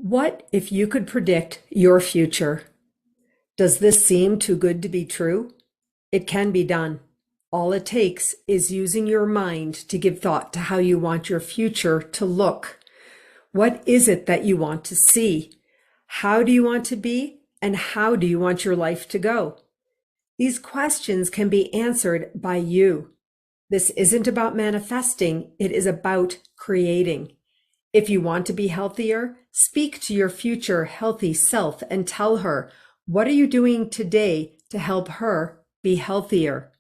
What if you could predict your future? Does this seem too good to be true? It can be done. All it takes is using your mind to give thought to how you want your future to look. What is it that you want to see? How do you want to be? And how do you want your life to go? These questions can be answered by you. This isn't about manifesting, it is about creating. If you want to be healthier, speak to your future healthy self and tell her, what are you doing today to help her be healthier?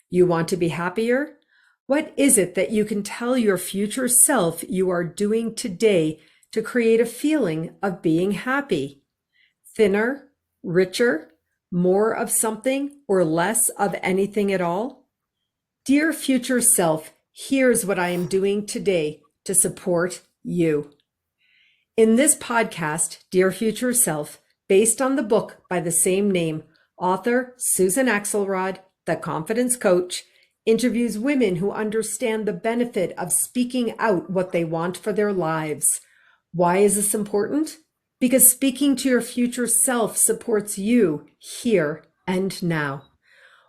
You want to be happier? What is it that you can tell your future self you are doing today to create a feeling of being happy? Thinner, richer, more of something, or less of anything at all? Dear future self, here's what I am doing today to support you. In this podcast, Dear Future Self, based on the book by the same name, author Susan Axelrod, the confidence coach, interviews women who understand the benefit of speaking out what they want for their lives. Why is this important? Because speaking to your future self supports you here and now.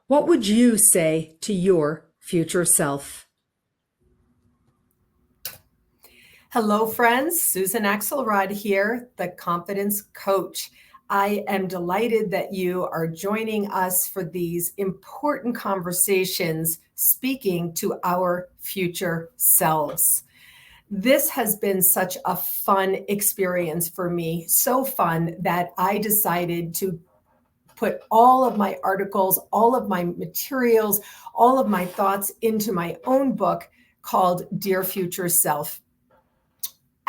What would you say to your future self? Hello, friends. Susan Axelrod here, the confidence coach. I am delighted that you are joining us for these important conversations, speaking to our future selves. This has been such a fun experience for me, so fun that I decided to put all of my articles, all of my materials, all of my thoughts into my own book called Dear Future Self.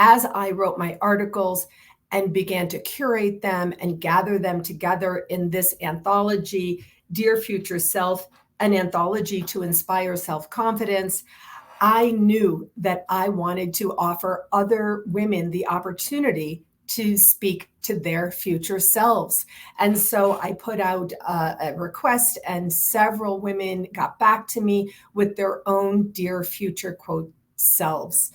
As I wrote my articles and began to curate them and gather them together in this anthology, Dear Future Self, an anthology to inspire self-confidence, I knew that I wanted to offer other women the opportunity to speak to their future selves. And so I put out a request, and several women got back to me with their own Dear Future quote selves.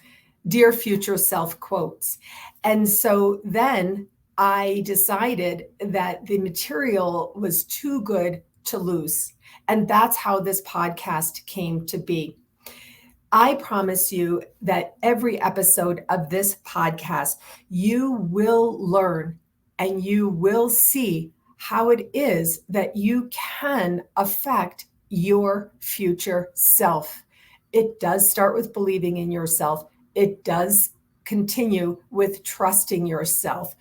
Dear Future Self quotes. And so then I decided that the material was too good to lose. And that's how this podcast came to be. I promise you that every episode of this podcast, you will learn and you will see how it is that you can affect your future self. It does start with believing in yourself. It does continue with trusting yourself.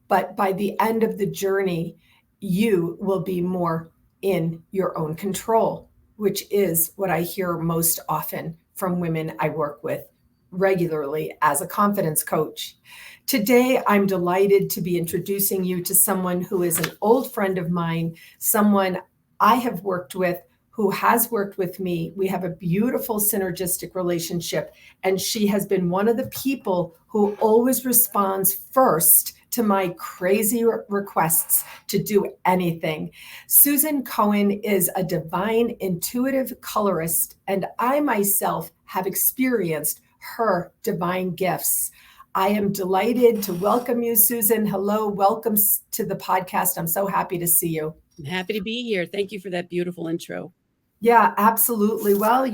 But by the end of the journey, you will be more in your own control, which is what I hear most often from women I work with regularly as a confidence coach. Today, I'm delighted to be introducing you to someone who is an old friend of mine, someone I have worked with, who has worked with me. We have a beautiful synergistic relationship, and she has been one of the people who always responds first to my crazy requests to do anything. Susan Cohen is a divine intuitive colorist, and I myself have experienced her divine gifts. I am delighted to welcome you, Susan. Hello, welcome to the podcast. I'm so happy to see you. I'm happy to be here. Thank you for that beautiful intro. Yeah, absolutely. Well,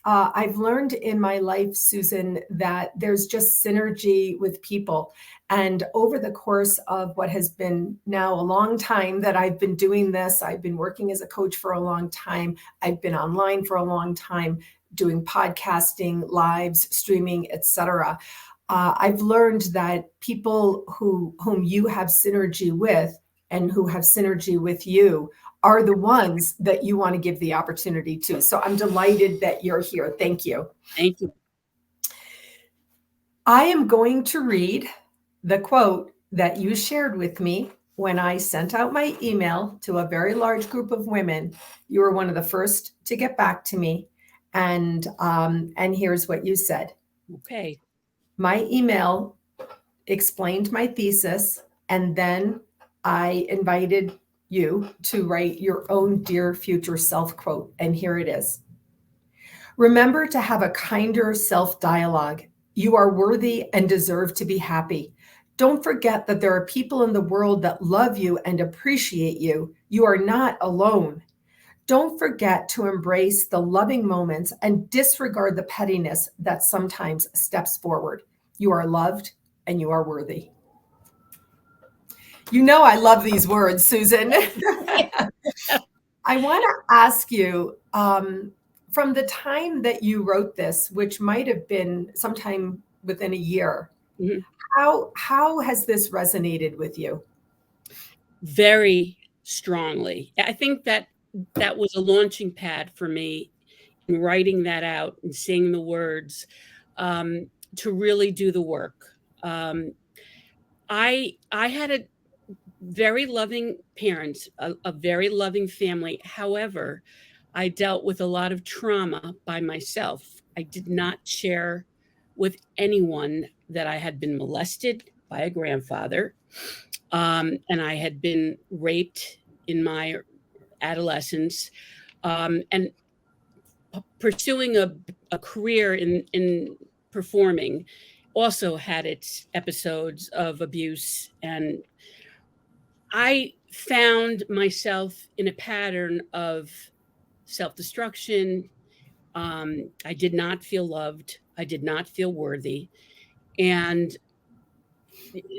I've learned in my life, Susan, that there's just synergy with people. And over the course of what has been now a long time that I've been doing this, I've been working as a coach for a long time. I've been online for a long time, doing podcasting, lives, streaming, etc. I've learned that people whom you have synergy with and who have synergy with you are the ones that you want to give the opportunity to. So I'm delighted that you're here. Thank you. Thank you. I am going to read the quote that you shared with me when I sent out my email to a very large group of women. You were one of the first to get back to me. And here's what you said. Okay. My email explained my thesis, and then I invited you to write your own Dear Future Self quote. And here it is. Remember to have a kinder self-dialogue. You are worthy and deserve to be happy. Don't forget that there are people in the world that love you and appreciate you. You are not alone. Don't forget to embrace the loving moments and disregard the pettiness that sometimes steps forward. You are loved and you are worthy. You know I love these words, Susan. I want to ask you, from the time that you wrote this, which might have been sometime within a year, Mhm. how has this resonated with you? Very strongly. I think that was a launching pad for me in writing that out and seeing the words, to really do the work. I had a very loving parents, a very loving family. However, I dealt with a lot of trauma by myself. I did not share with anyone that I had been molested by a grandfather, and I had been raped in my adolescence, and pursuing a career in performing also had its episodes of abuse. And I found myself in a pattern of self-destruction. I did not feel loved. I did not feel worthy. And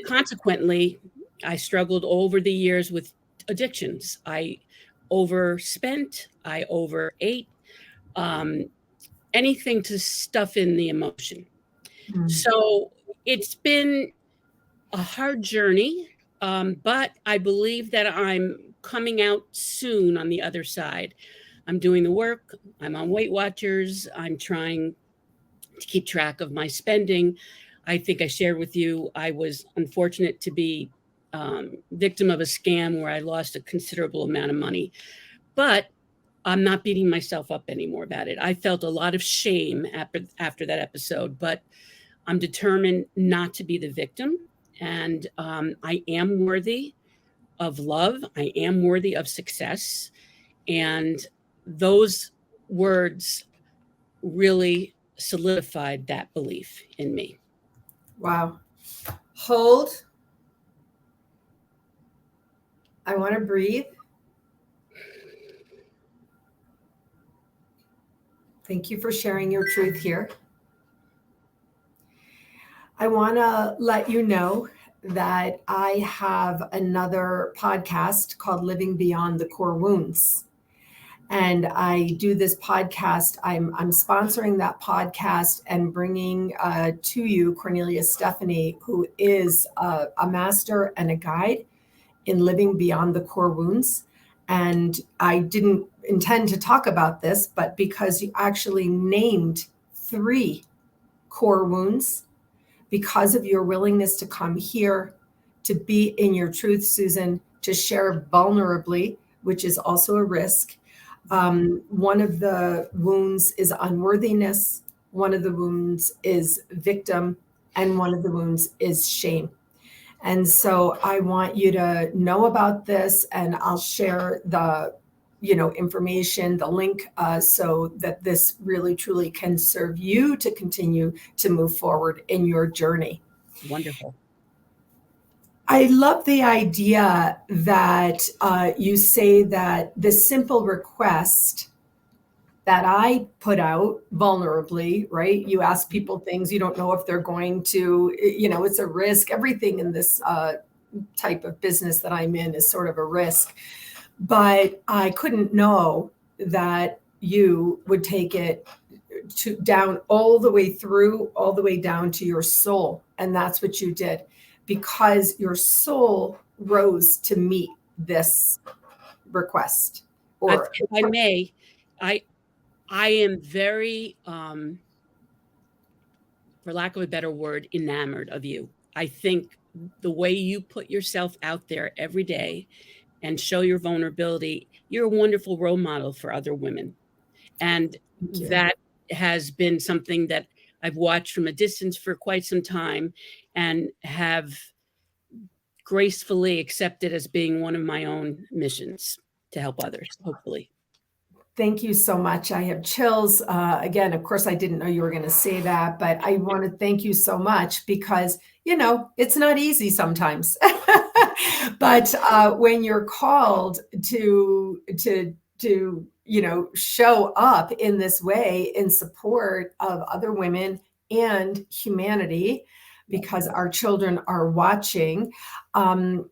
consequently, I struggled over the years with addictions. I overspent, I overate, um, anything to stuff in the emotion. Mm. So it's been a hard journey, but I believe that I'm coming out soon on the other side. I'm doing the work. I'm on Weight Watchers. I'm trying to keep track of my spending. I think I shared with you, I was unfortunate to be victim of a scam where I lost a considerable amount of money, but I'm not beating myself up anymore about it. I felt a lot of shame after that episode, but I'm determined not to be the victim. And I am worthy of love. I am worthy of success. And those words really solidified that belief in me. Wow. Hold. I want to breathe. Thank you for sharing your truth here. I want to let you know that I have another podcast called Living Beyond the Core Wounds. And I do this podcast. I'm sponsoring that podcast and bringing to you Cornelia Stephanie, who is a master and a guide in living beyond the core wounds. And I didn't intend to talk about this, but because you actually named 3 core wounds, because of your willingness to come here, to be in your truth, Susan, to share vulnerably, which is also a risk. One of the wounds is unworthiness. One of the wounds is victim, and one of the wounds is shame. And so I want you to know about this, and I'll share the information, the link, so that this really truly can serve you to continue to move forward in your journey. Wonderful. I love the idea that you say that the simple request that I put out vulnerably, right? You ask people things, you don't know if they're going to, it's a risk. Everything in this type of business that I'm in is sort of a risk. But I couldn't know that you would take it down all the way through, all the way down to your soul. And that's what you did, because your soul rose to meet this request. Or If I may, I am very, for lack of a better word, enamored of you. I think the way you put yourself out there every day and show your vulnerability, you're a wonderful role model for other women. And that has been something that I've watched from a distance for quite some time and have gracefully accepted as being one of my own missions to help others, hopefully. Thank you so much. I have chills. Again, of course, I didn't know you were going to say that, but I want to thank you so much because, it's not easy sometimes. But when you're called to show up in this way in support of other women and humanity, because our children are watching,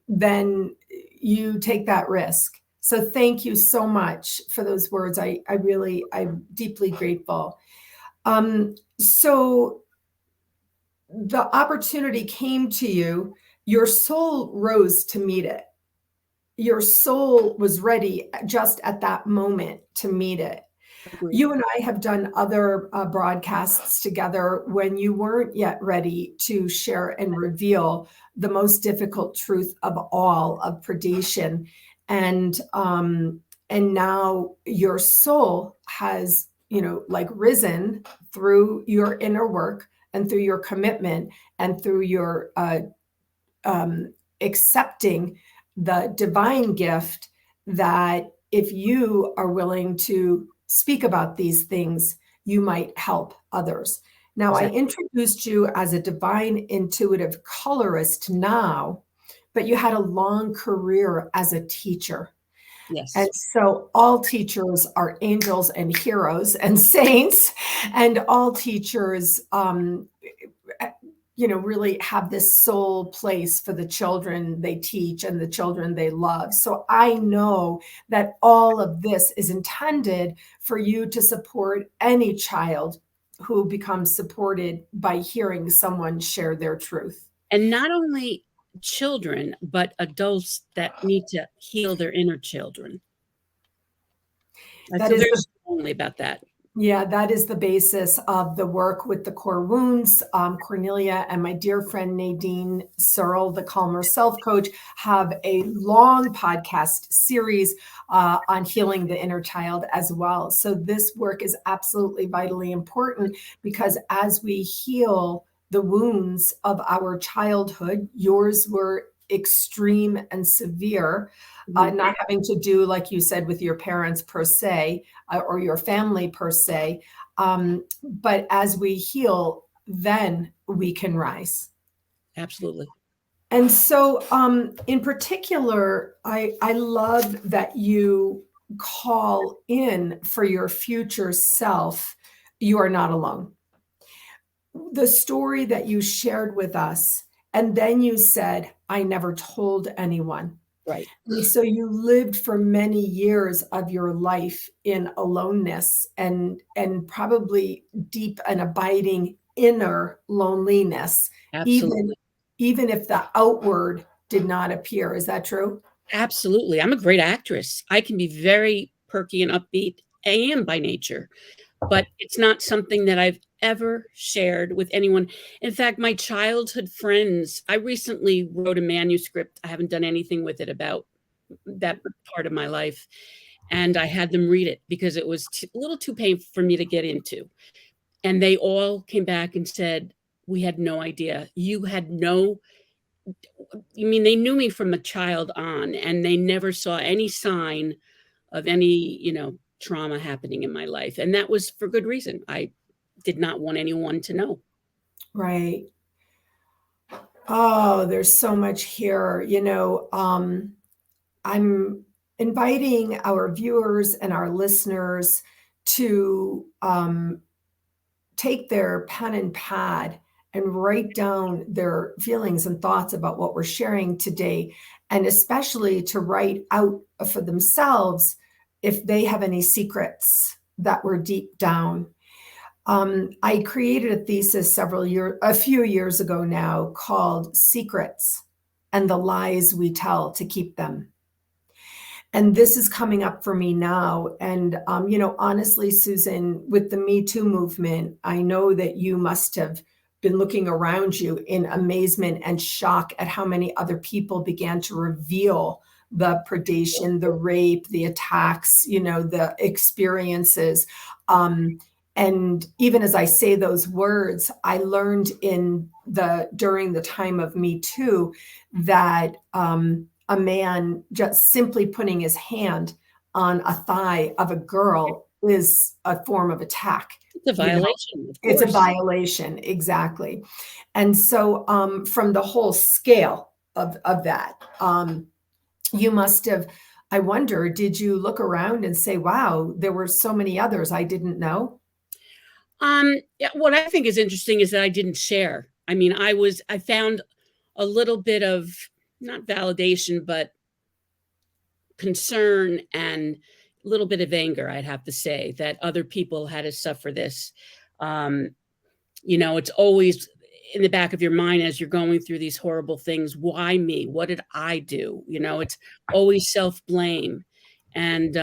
then you take that risk. So thank you so much for those words. I'm deeply grateful. So the opportunity came to you, your soul rose to meet it. Your soul was ready just at that moment to meet it. Agreed. You and I have done other broadcasts together when you weren't yet ready to share and reveal the most difficult truth of all, of predation. And now your soul has, risen through your inner work and through your commitment and through your accepting the divine gift that if you are willing to speak about these things, you might help others. Now, Exactly. I introduced you as a divine intuitive colorist now, but you had a long career as a teacher. Yes. And so all teachers are angels and heroes and saints, and all teachers really have this soul place for the children they teach and the children they love. So I know that all of this is intended for you to support any child who becomes supported by hearing someone share their truth. And not only children, but adults that need to heal their inner children. I That feel is very the strongly about that. Yeah, that is the basis of the work with the core wounds. Cornelia and my dear friend Nadine Searle, the Calmer Self Coach, have a long podcast series on healing the inner child as well. So this work is absolutely vitally important because as we heal the wounds of our childhood, yours were extreme and severe, not having to do, like you said, with your parents per se, or your family per se. But as we heal, then we can rise. Absolutely. And so, in particular, I love that you call in for your future self. You are not alone. The story that you shared with us, and then you said, I never told anyone. Right. And so you lived for many years of your life in aloneness and probably deep and abiding inner loneliness, Absolutely. even if the outward did not appear. Is that true? Absolutely. I'm a great actress. I can be very perky and upbeat. I am by nature, but it's not something that I've ever shared with anyone. In fact, my childhood friends, I recently wrote a manuscript. I haven't done anything with it about that part of my life. And I had them read it because it was a little too painful for me to get into. And they all came back and said, we had no idea. They knew me from a child on, and they never saw any sign of any, trauma happening in my life. And that was for good reason. I did not want anyone to know. Right. Oh, there's so much here. I'm inviting our viewers and our listeners to take their pen and pad and write down their feelings and thoughts about what we're sharing today, and especially to write out for themselves if they have any secrets that were deep down. I created a thesis a few years ago now called Secrets and the Lies We Tell to Keep Them. And this is coming up for me now. And, honestly, Susan, with the Me Too movement, I know that you must have been looking around you in amazement and shock at how many other people began to reveal the predation, the rape, the attacks, the experiences. And even as I say those words, I learned during the time of Me Too that a man just simply putting his hand on a thigh of a girl is a form of attack. It's a violation, of It's a course. violation, exactly. And so from the whole scale of that, you must have, I wonder, did you look around and say, wow, there were so many others I didn't know? Yeah, what I think is interesting is that I didn't share. I mean, I found a little bit of not validation, but concern and a little bit of anger, I'd have to say, that other people had to suffer this. Um, it's always in the back of your mind as you're going through these horrible things. Why me? What did I do? It's always self-blame. And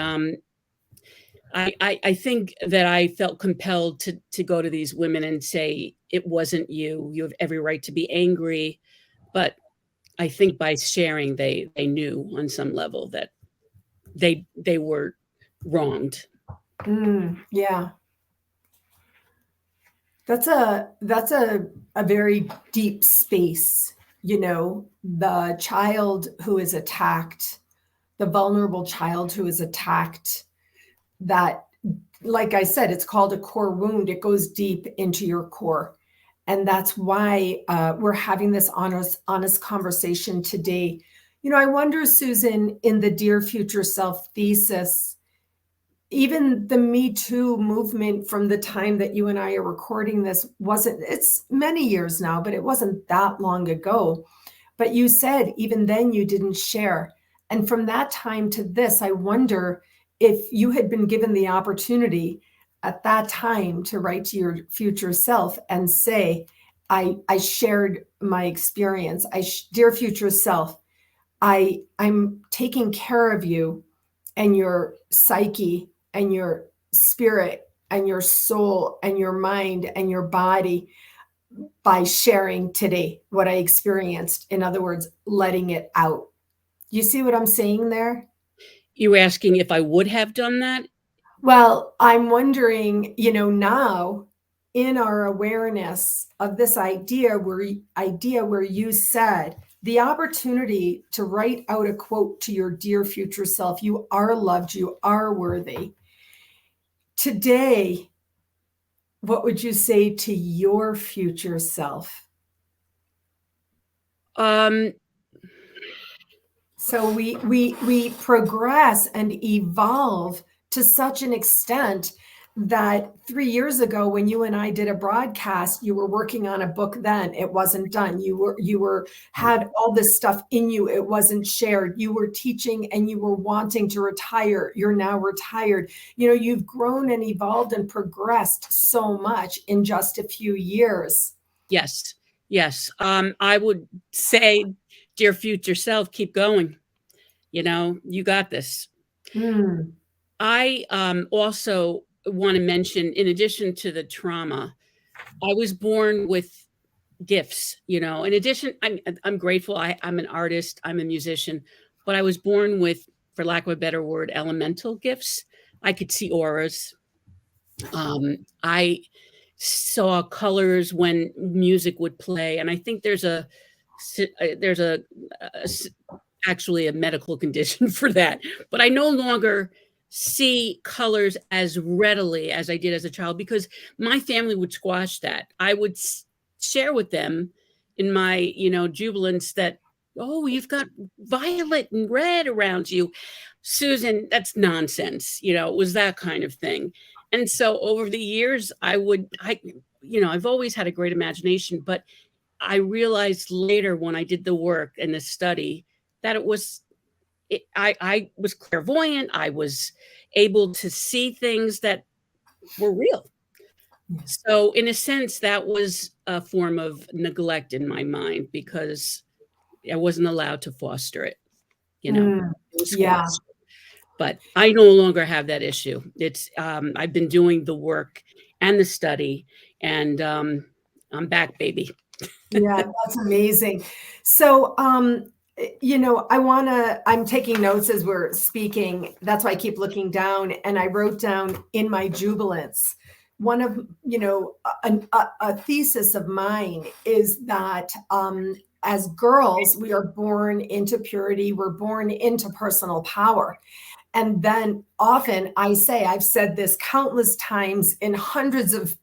I think that I felt compelled to go to these women and say, it wasn't you. You have every right to be angry. But I think by sharing, they knew on some level that they were wronged. Yeah. That's a very deep space, the child who is attacked, the vulnerable child who is attacked, that, like I said, it's called a core wound. It goes deep into your core. And that's why we're having this honest conversation today. I wonder, Susan, in the Dear Future Self thesis, even the Me Too movement from the time that you and I are recording this it's many years now, but it wasn't that long ago. But you said even then you didn't share. And from that time to this, I wonder if you had been given the opportunity at that time to write to your future self and say, I shared my experience. Dear future self, I'm taking care of you and your psyche and your spirit and your soul and your mind and your body by sharing today what I experienced. In other words, letting it out. You see what I'm saying there? You were asking if I would have done that? Well, I'm wondering, now in our awareness of this idea where you said the opportunity to write out a quote to your dear future self, you are loved, you are worthy. Today, what would you say to your future self? So we progress and evolve to such an extent that 3 years ago, when you and I did a broadcast, you were working on a book. Then it wasn't done. You had all this stuff in you. It wasn't shared. You were teaching and you were wanting to retire. You're now retired. You've grown and evolved and progressed so much in just a few years. Yes. I would say, dear future self, keep going. You got this. I also want to mention, in addition to the trauma, I was born with gifts. In addition, I'm grateful. I'm an artist. I'm a musician, but I was born with, for lack of a better word, elemental gifts. I could see auras. I saw colors when music would play, and I think there's actually a medical condition for that. But I no longer see colors as readily as I did as a child because my family would squash that. I would share with them in my, jubilance that, oh, you've got violet and red around you. Susan, that's nonsense. It was that kind of thing. And so over the years, I've always had a great imagination, but I realized later when I did the work and the study that I was clairvoyant. I was able to see things that were real. So in a sense, that was a form of neglect in my mind because I wasn't allowed to foster it. It was squashed. But I no longer have that issue. It's I've been doing the work and the study, and I'm back, baby. Yeah, that's amazing. So, I'm taking notes as we're speaking. That's why I keep looking down. And I wrote down in my jubilance, one of, a thesis of mine is that as girls, we are born into purity, we're born into personal power. And then often I've said this countless times in hundreds of,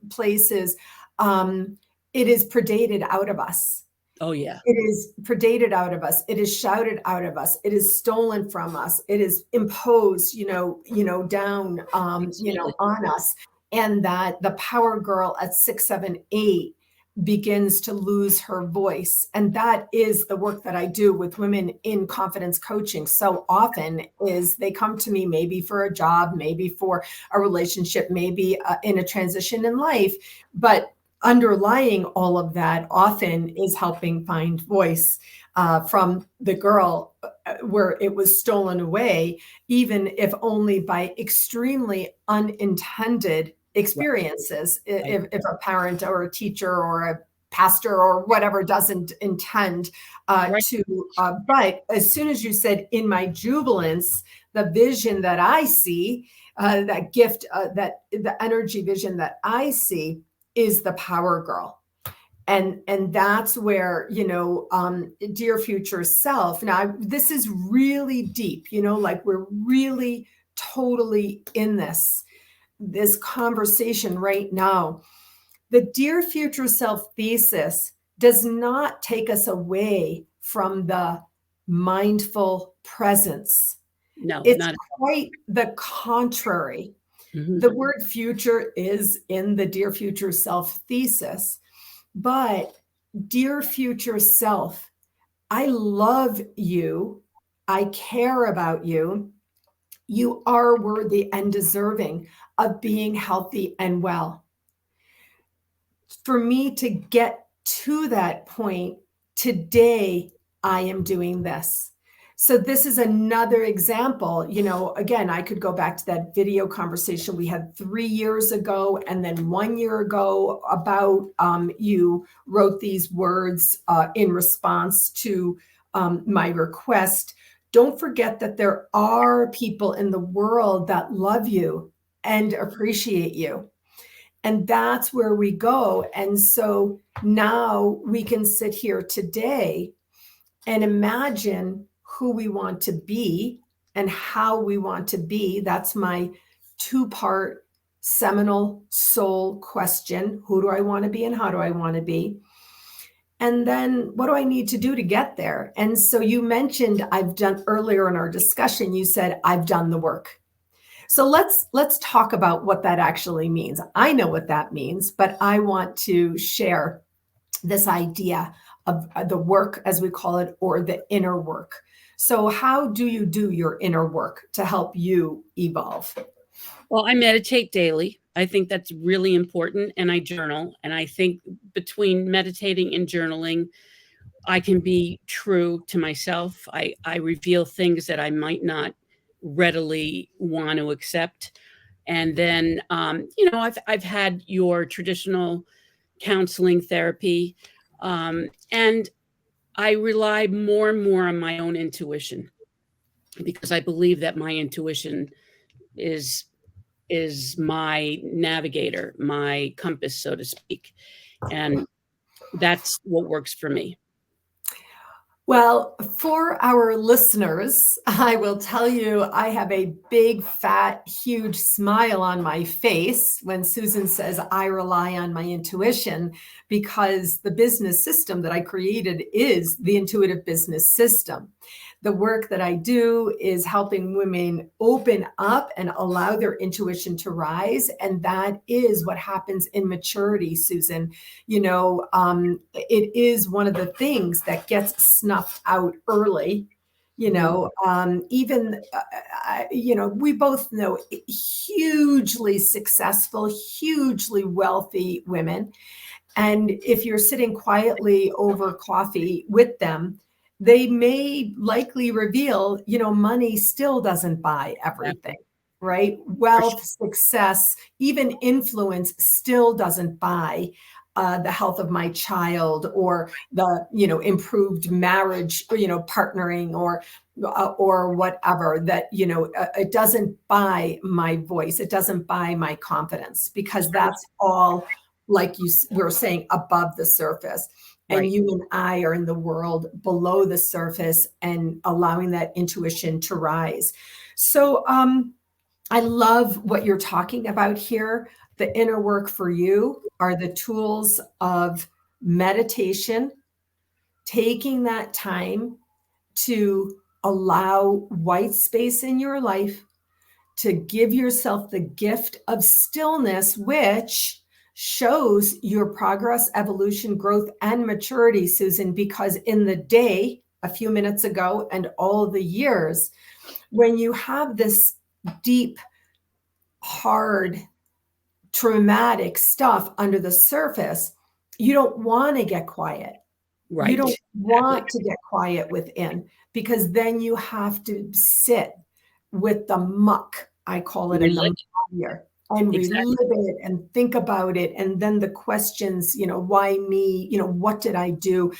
places, it is predated out of us. Oh, yeah. It is predated out of us. It is shouted out of us. It is stolen from us. It is imposed, down, on us. And that the power girl at 6, 7, 8 begins to lose her voice. And that is the work that I do with women in confidence coaching. So often is they come to me maybe for a job, maybe for a relationship, maybe in a transition in life, but underlying all of that often is helping find voice from the girl where it was stolen away, even if only by extremely unintended experiences. Right. If a parent or a teacher or a pastor or whatever doesn't intend Right. but as soon as you said in my jubilance, the vision that I see, that gift, that the energy vision that I see is the power girl. And that's where, dear future self. Now, this is really deep, like we're really totally in this conversation right now. The dear future self thesis does not take us away from the mindful presence. No, It's not. quite the contrary. Mhm. The word future is in the dear future self thesis, but dear future self, I love you. I care about you. You are worthy and deserving of being healthy and well. For me to get to that point today, I am doing this. So this is another example. Again, I could go back to that video conversation we had 3 years ago, and then 1 year ago about you wrote these words in response to my request. Don't forget that there are people in the world that love you and appreciate you. And that's where we go. And so now we can sit here today and imagine who we want to be and how we want to be. That's my 2-part seminal soul question. Who do I want to be and how do I want to be? And then what do I need to do to get there? And so you mentioned, I've done earlier in our discussion, you said, I've done the work. So let's talk about what that actually means. I know what that means, but I want to share this idea of the work, as we call it, or the inner work. So how do you do your inner work to help you evolve? Well, I meditate daily. I think that's really important, and I journal. And I think between meditating and journaling, I can be true to myself. I reveal things that I might not readily want to accept. And then, I've had your traditional counseling therapy, and I rely more and more on my own intuition because I believe that my intuition is my navigator, my compass, so to speak, and that's what works for me. Well, for our listeners, I will tell you, I have a big, fat, huge smile on my face when Susan says I rely on my intuition, because the business system that I created is the intuitive business system. The work that I do is helping women open up and allow their intuition to rise. And that is what happens in maturity, Susan. It is one of the things that gets snuffed out early. Even, we both know hugely successful, hugely wealthy women. And if you're sitting quietly over coffee with them, they may likely reveal, money still doesn't buy everything, right? Wealth, success, even influence still doesn't buy the health of my child or the, improved marriage, partnering or whatever, that, it doesn't buy my voice. It doesn't buy my confidence, because that's all, like you were saying, above the surface. And Right. you and I are in the world below the surface and allowing that intuition to rise. So I love what you're talking about here. The inner work for you are the tools of meditation, taking that time to allow white space in your life, to give yourself the gift of stillness, which shows your progress, evolution, growth, and maturity, Susan, because in the day, a few minutes ago, and all the years, when you have this deep, hard, traumatic stuff under the surface, you don't want to get quiet. You Right. don't Exactly. want to get quiet within, because then you have to sit with the muck, I call it, and the Relive mire, and Exactly. relive it and think about it. And then the questions, why me? What did I do?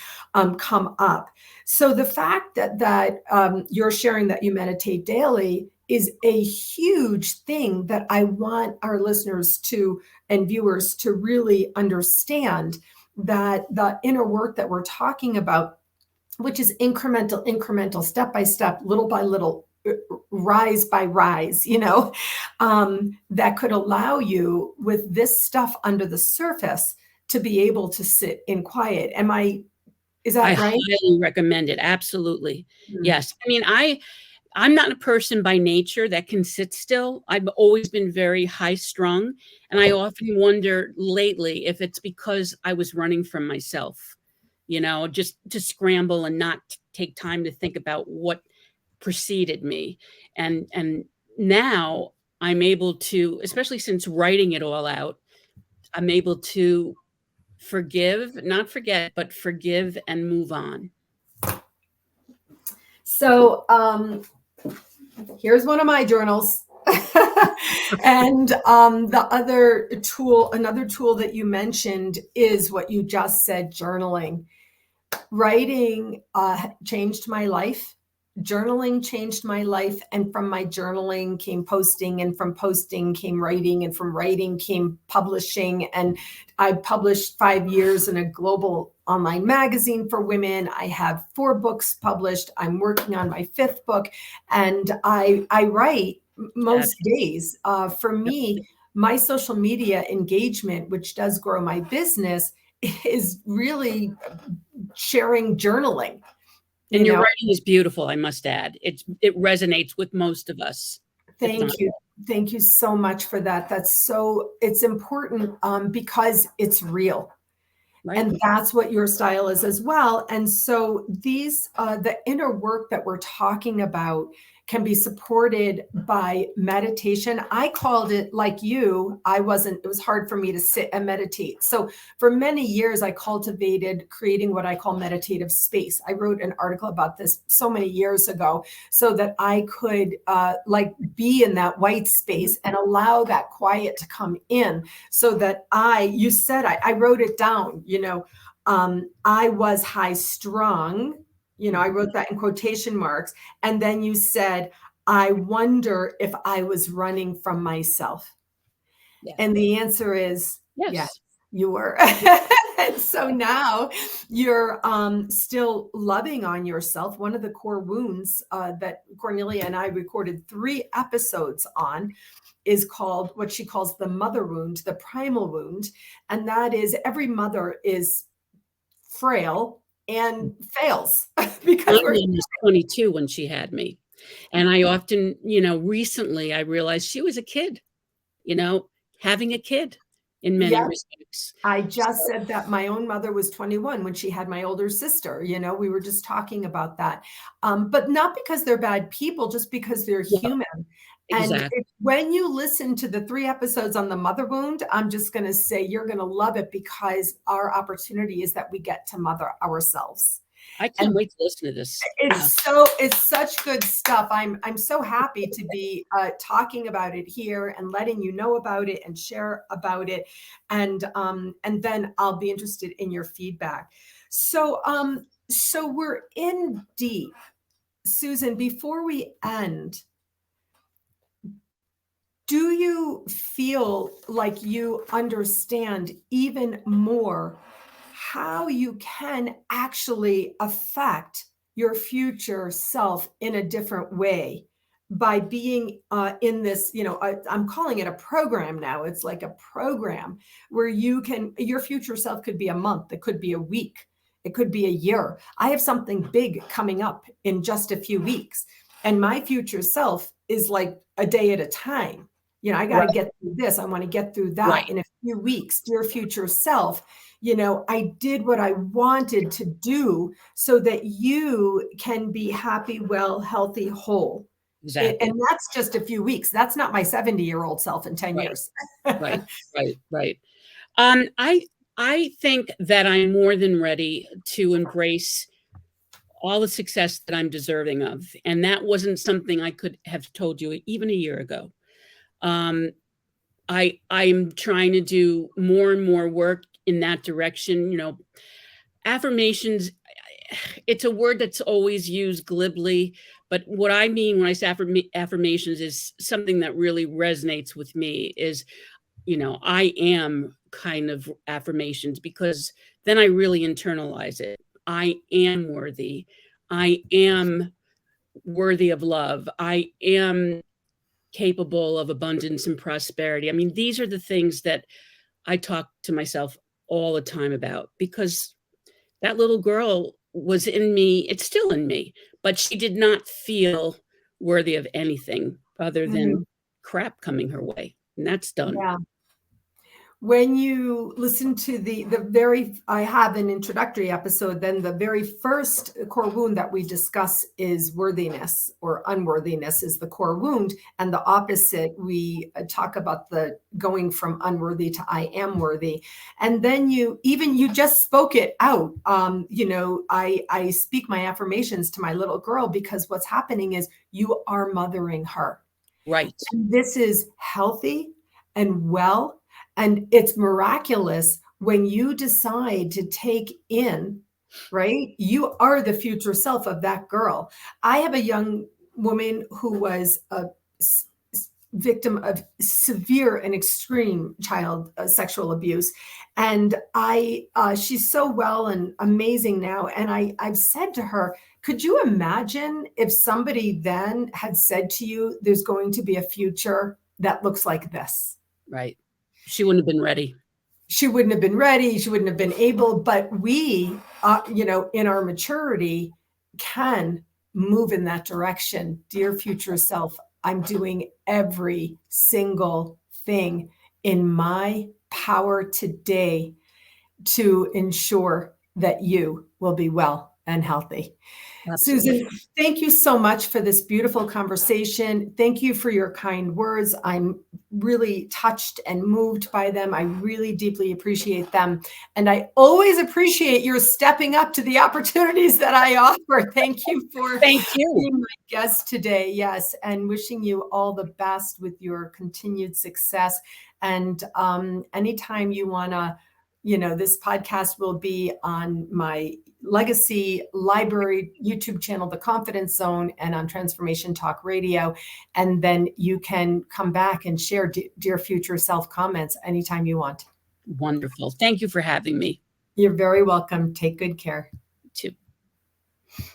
Come up. So the fact that you're sharing that you meditate daily is a huge thing that I want our listeners to and viewers to really understand, that the inner work that we're talking about, which is incremental, step by step, little by little, rise by rise, that could allow you with this stuff under the surface to be able to sit in quiet. Is I that right? highly recommend it. Absolutely. Mm. Yes. I mean, I'm not a person by nature that can sit still. I've always been very high strung. And I often wonder lately if it's because I was running from myself, just to scramble and not take time to think about what preceded me. And now I'm able to, especially since writing it all out, I'm able to forgive, not forget, but forgive and move on. So here's one of my journals. And another tool that you mentioned is what you just said, journaling. Writing changed my life. Journaling changed my life. And from my journaling came posting, and from posting came writing, and from writing came publishing. And I published 5 years in a global online magazine for women. I have 4 books published. I'm working on my 5th book. And I write most days. For me, my social media engagement, which does grow my business, is really sharing journaling. And your writing is beautiful, I must add. It resonates with most of us. Thank you. Thank you so much for that. It's important because it's real. Right. And that's what your style is as well. And so the inner work that we're talking about can be supported by meditation. I called it, like you, it was hard for me to sit and meditate. So for many years, I cultivated creating what I call meditative space. I wrote an article about this so many years ago, so that I could be in that white space and allow that quiet to come in, so that you said, I wrote it down, I was high strung. I wrote that in quotation marks. And then you said, I wonder if I was running from myself. Yeah. And the answer is yes, you were. And so now you're still loving on yourself. One of the core wounds that Cornelia and I recorded 3 episodes on is called what she calls the mother wound, the primal wound. And that is, every mother is frail and fails because My mom was 22 when she had me. And I often, recently I realized she was a kid, having a kid in many respects. I just said that my own mother was 21 when she had my older sister. We were just talking about that. But not because they're bad people, just because they're human. Exactly. And when you listen to the 3 episodes on the mother wound, I'm just going to say you're going to love it, because our opportunity is that we get to mother ourselves. I can't wait to listen to this. It's such good stuff. I'm so happy to be talking about it here and letting you know about it and share about it. And then I'll be interested in your feedback. So we're in deep. Susan, before we end, do you feel like you understand even more how you can actually affect your future self in a different way by being in this, I'm calling it a program now. It's like a program where your future self could be a month, it could be a week, it could be a year. I have something big coming up in just a few weeks. And my future self is like a day at a time. I got to get through this. I want to get through that in a few weeks. Dear future self, I did what I wanted to do so that you can be happy, well, healthy, whole. Exactly. And that's just a few weeks. That's not my 70-year-old self in 10 years. Right. I think that I'm more than ready to embrace all the success that I'm deserving of. And that wasn't something I could have told you even a year ago. I'm trying to do more and more work in that direction. Affirmations, it's a word that's always used glibly, but what I mean when I say affirmations is something that really resonates with me is, I am kind of affirmations, because then I really internalize it. I am worthy. I am worthy of love. I am capable of abundance and prosperity. I mean, these are the things that I talk to myself all the time about, because that little girl was in me. It's still in me, but she did not feel worthy of anything other than crap coming her way. And that's done. Yeah. When you listen to I have an introductory episode, then the very first core wound that we discuss is worthiness, or unworthiness is the core wound. And the opposite, we talk about the going from unworthy to I am worthy. And then you just spoke it out. I speak my affirmations to my little girl, because what's happening is you are mothering her. Right. And this is healthy and well. And it's miraculous when you decide to take in, right? You are the future self of that girl. I have a young woman who was a victim of severe and extreme child sexual abuse. And she's so well and amazing now. And I've said to her, could you imagine if somebody then had said to you, there's going to be a future that looks like this? Right. She wouldn't have been ready. She wouldn't have been ready. She wouldn't have been able. But we, in our maturity, can move in that direction. Dear future self, I'm doing every single thing in my power today to ensure that you will be well and healthy. Absolutely. Susan, thank you so much for this beautiful conversation. Thank you for your kind words. I'm really touched and moved by them. I really deeply appreciate them. And I always appreciate your stepping up to the opportunities that I offer. Thank you for being my guest today. Yes. And wishing you all the best with your continued success. And anytime you want to, this podcast will be on my Legacy Library YouTube channel, The Confidence Zone, and on Transformation Talk Radio. And then you can come back and share Dear Future Self comments anytime you want. Wonderful. Thank you for having me. You're very welcome. Take good care. You too.